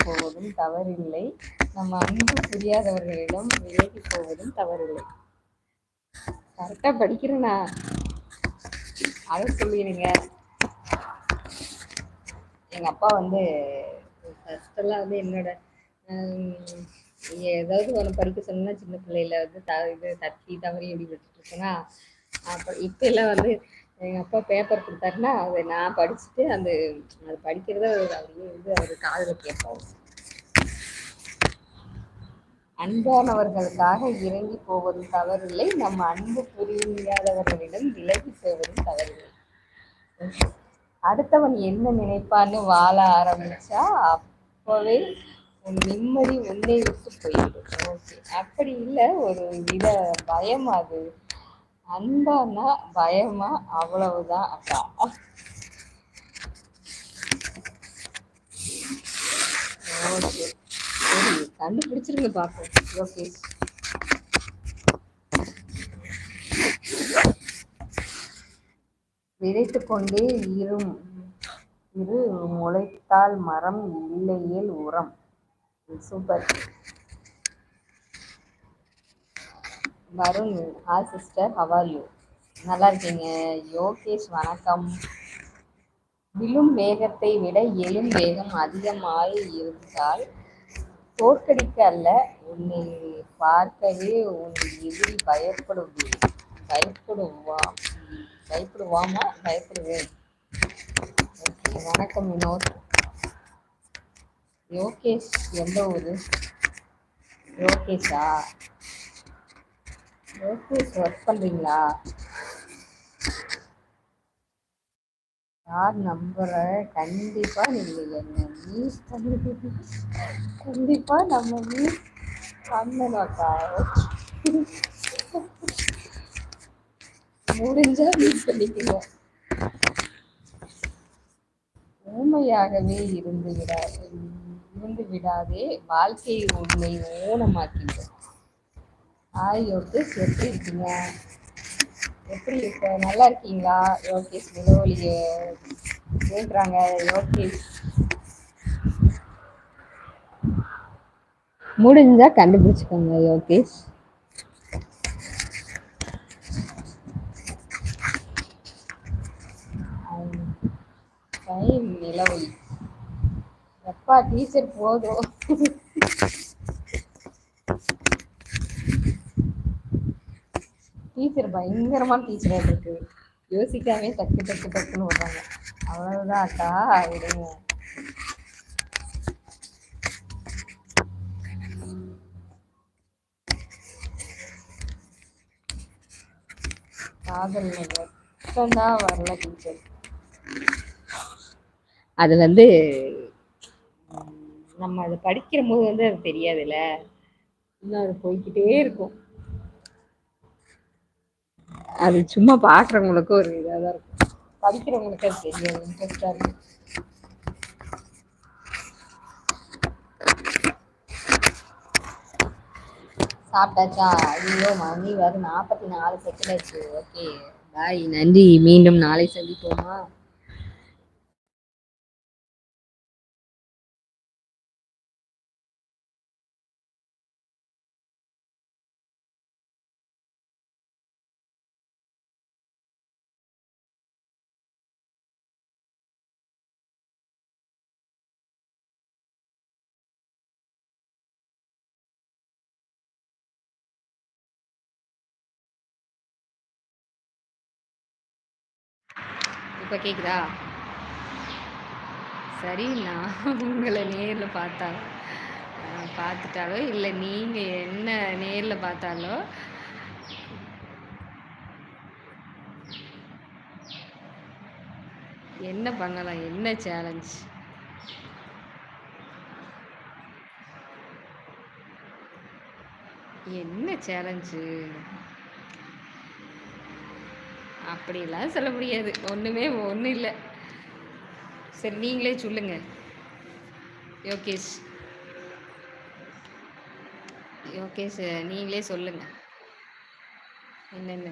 போவதும் தவறில்லை. நம்ம அன்பு புரியாதவர்களிடம் விலகி போவதும் தவறில்லை. கரெக்டா படிக்கிறேனா? அதை சொல்லிடுங்க. எங்க அப்பா வந்து ஃபர்ஸ்டெல்லாம் வந்து என்னோட ஏதாவது ஒன்று படிக்க சொன்னா சின்ன பிள்ளையில வந்து இது தட்டி தவறி எப்படி விட்டுட்டு இருக்கேன்னா, அப்புறம் இப்போ எல்லாம் வந்து எங்கள் அப்பா பேப்பர் கொடுத்தாருன்னா அதை நான் படிச்சுட்டு அது படிக்கிறத அப்படியே வந்து அவர் காதில் கேட்போம். அன்பானவர்களுக்காக இறங்கி போவதும் தவறில்லை. நம்ம அன்பு புரியாதவர்களிடம் விலகி போவதும் தவறில்லை. அடுத்தவன் என்ன நினைப்பான்னு வாழ ஆரம்பிச்சா அப்பவே உன் நிம்மதி உன்னை விட்டு போயிடும். ஓகே, அப்படி இல்லை, ஒரு வித பயம். அது அன்பானா பயமா, அவ்வளவுதான் அக்கா. ஓகே, சரி, கண்டுபிடிச்சிருங்க பார்ப்போம். ஓகே, விதைத்து கொண்டே இரு, முளைத்தால் மரம், இல்லையேல் உரம். Super. Varun, hi sister, how are you? நல்லா இருக்கீங்க. யோகேஷ், வணக்கம். விழும் வேகத்தை விட எழும் வேகம் அதிகமாக இருந்தால் தோற்கடிக்க அல்ல, உன்னை பார்க்கவே உன் எதிரி பயப்படுவேன். வணக்கம் வினோத். யோகேஷ் எந்த ஊரு? யோகேஷா? யோகேஷ் ஒர்க் பண்றீங்களா? யார் நம்புற? கண்டிப்பா நீங்க என்ன மீட் பண்ணுவீங்க. கண்டிப்பா நம்ம மீட் பண்ணணும்க்கா. முடிஞ்சா மீட் பண்ணிக்கணும். ஊமையாகவே இருந்து விடாதே, வாழ்க்கையை உன்னை ஊனமாக்கிடும். ஹாய் யோகேஷ், எப்படி இருக்கீங்க? எப்படி இருக்க? நல்லா இருக்கீங்களா? யோகேஷ் நிலவொலிய கேட்குறாங்க. யோகேஷ் முடிஞ்சா கண்டுபிடிச்சுக்கோங்க. யோகேஷ் நிலவொலி எப்பா டீச்சர் போதும். டீச்சர் பயங்கரமான டீச்சராக இருக்கு. யோசிக்காமே டக்கு டக்கு டக்குன்னு விடுறாங்க. அவ்வளவுதான் அக்கா, விடுங்க. காதல் தான் வரல டீச்சர். அது வந்து நம்ம அதை படிக்கிற போது வந்து அது தெரியாதுல்ல, இன்னும் அது போய்கிட்டே இருக்கும். அது சும்மா பாக்குறவங்களுக்கு ஒரு இதாக தான் இருக்கும், படிக்கிறவங்களுக்கு அது தெரியாது, இன்ட்ரெஸ்டா இருக்கும். சாப்பிட்டாச்சா? ஐயோ, மணி வரும் 44 செகண்ட் ஆச்சு. ஓகே, பாய், நன்றி. மீண்டும் நாளை சந்திப்போமா? இப்போ கேக்குதா? சரி, நான் உங்களை நேரில் பார்த்துட்டாலோ இல்லை நீங்கள் என்ன நேரில் பார்த்தாலோ என்ன பண்ணலாம்? என்ன சேலஞ்ச்? என்ன சேலஞ்சு? அப்படிலாம் சொல்ல முடியாது. ஒன்றும் இல்லை. சரி, நீங்களே சொல்லுங்க யோகேஷ். யோகேஷ், நீங்களே சொல்லுங்க என்னென்ன.